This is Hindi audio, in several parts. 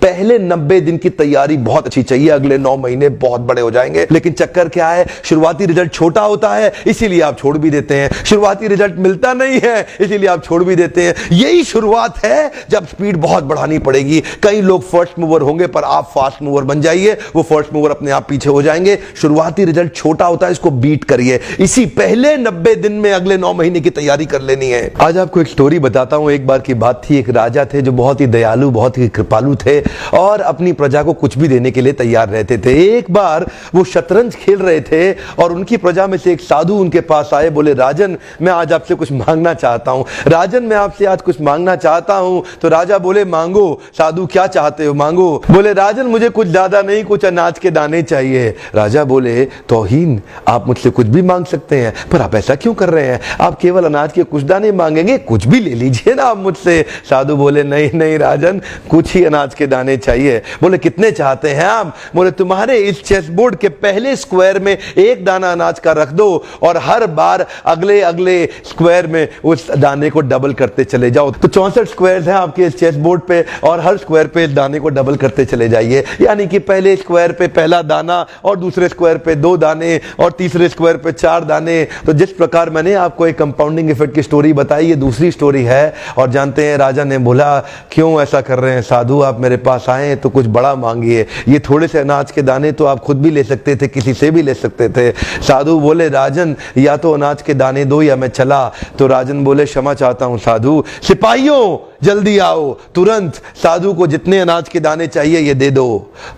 पहले 90 दिन की तैयारी बहुत अच्छी चाहिए, अगले 9 महीने बहुत बड़े हो जाएंगे। लेकिन चक्कर क्या है, शुरुआती रिजल्ट छोटा होता है, इसीलिए आप छोड़ भी देते हैं। शुरुआती रिजल्ट मिलता नहीं है, इसीलिए आप छोड़ भी देते हैं। यही शुरुआत है जब स्पीड बहुत बढ़ानी पड़ेगी। कई लोग फर्स्ट मूवर होंगे, पर आप फास्ट मूवर बन जाइए, वो फर्स्ट मूवर अपने आप पीछे हो जाएंगे। शुरुआती रिजल्ट छोटा होता है, इसको बीट करिए। इसी पहले 90 दिन में अगले 9 महीने की तैयारी कर लेनी है। आज आपको एक स्टोरी बताता हूं। एक बार की बात थी, एक राजा थे जो बहुत ही दयालु, बहुत ही कृपालु थे और अपनी प्रजा को कुछ भी देने के लिए तैयार रहते थे। एक बार वो शतरंज खेल रहे थे और उनकी प्रजा में से एक साधु उनके पास आए। बोले, राजन मैं आज आपसे कुछ मांगना चाहता हूं। राजन मैं आपसे आज कुछ मांगना चाहता हूं। तो राजा बोले, मांगो। साधु, क्या चाहते हो, मांगो। बोले, राजन मुझे कुछ ज्यादा नहीं, कुछ अनाज के दाने चाहिए। राजा बोले, तौहीन, आप मुझसे कुछ भी मांग सकते हैं, पर आप ऐसा क्यों कर रहे हैं? आप केवल अनाज के कुछ दाने मांगेंगे, कुछ भी ले लीजिए ना आप मुझसे। साधु बोले, नहीं नहीं राजन, कुछ ही अनाज के दाने चाहिए। बोले, कितने चाहते हैं आप? बोले, तुम्हारे इस चेस बोर्ड के पहले स्क्वायर में एक दाना अनाज का रख दो और हर बार अगले अगले स्क्वायर में उस दाने को डबल करते चले जाओ। तो 64 स्क्वायर हैं आपके इस चेस बोर्ड पे और हर स्क्वायर पे इस दाने को डबल करते चले जाइए। यानी कि पहले स्क्वायर पे पहला दाना और दूसरे स्क्वायर पे 2 दाने और तीसरे स्क्वायर पे 4 दाने। तो जिस प्रकार मैंने आपको एक कंपाउंडिंग इफेक्ट की स्टोरी बताई, ये दूसरी स्टोरी है। और जानते हैं, राजा ने बोला, क्यों ऐसा कर रहे हैं साधु, आप मेरे पास आए तो कुछ बड़ा मांगिए। ये थोड़े से अनाज के दाने तो आप खुद भी ले सकते थे, किसी से भी ले सकते थे। साधु बोले, राजन या तो अनाज के दाने दो या मैं चला। तो राजन बोले, क्षमा चाहता हूं साधु, सिपाहियों जल्दी आओ, तुरंत साधु को जितने अनाज के दाने चाहिए ये दे दो।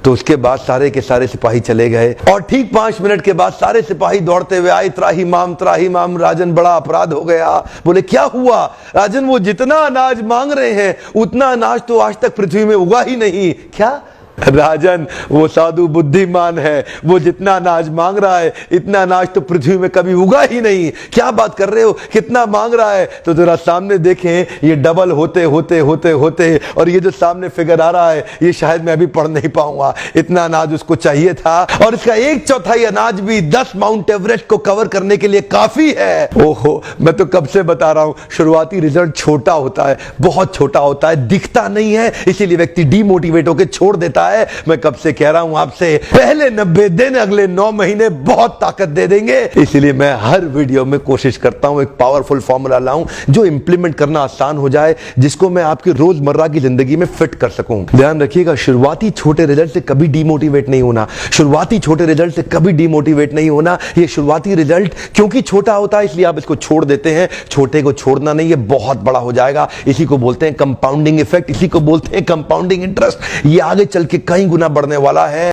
तो उसके बाद सारे के सारे सिपाही चले गए और ठीक 5 मिनट के बाद सारे सिपाही दौड़ते हुए आए, त्राही माम राजन, बड़ा अपराध हो गया। बोले, क्या हुआ? राजन, वो जितना अनाज मांग रहे हैं उतना अनाज तो आज तक पृथ्वी में उगा ही नहीं। क्या? राजन, वो साधु बुद्धिमान है, वो जितना अनाज मांग रहा है इतना अनाज तो पृथ्वी में कभी उगा ही नहीं। क्या बात कर रहे हो, कितना मांग रहा है? तो जरा सामने देखें, ये डबल होते होते होते होते और ये जो सामने फिगर आ रहा है ये शायद मैं अभी पढ़ नहीं पाऊंगा। इतना अनाज उसको चाहिए था और इसका 1/4 अनाज भी 10 माउंट एवरेस्ट को कवर करने के लिए काफी है। ओहो, मैं तो कब से बता रहा हूं, शुरुआती रिजल्ट छोटा होता है, बहुत छोटा होता है, दिखता नहीं है, इसीलिए व्यक्ति डीमोटिवेट होकर छोड़ देता है। मैं कब से कह रहा हूं आपसे, पहले 90 दिन अगले 9 महीने बहुत ताकत दे देंगे। इसलिए मैं हर वीडियो में कोशिश करता हूं एक पावरफुल फॉर्मूला लाऊं जो इंप्लीमेंट करना आसान हो जाए, जिसको मैं आपकी रोजमर्रा की जिंदगी में फिट कर सकूं। ध्यान रखिएगा, शुरुआती छोटे रिजल्ट से कभी डीमोटिवेट नहीं होना। शुरुआती छोटे रिजल्ट से कभी डीमोटिवेट नहीं होना। ये शुरुआती रिजल्ट क्योंकि छोटा होता है इसलिए आप इसको छोड़ देते हैं। छोटे को छोड़ना नहीं, ये बहुत बड़ा हो जाएगा। इसी को बोलते हैं कंपाउंडिंग इफेक्ट, इसी को बोलते हैं कंपाउंडिंग इंटरेस्ट। ये आगे चल के कई गुना बढ़ने वाला है।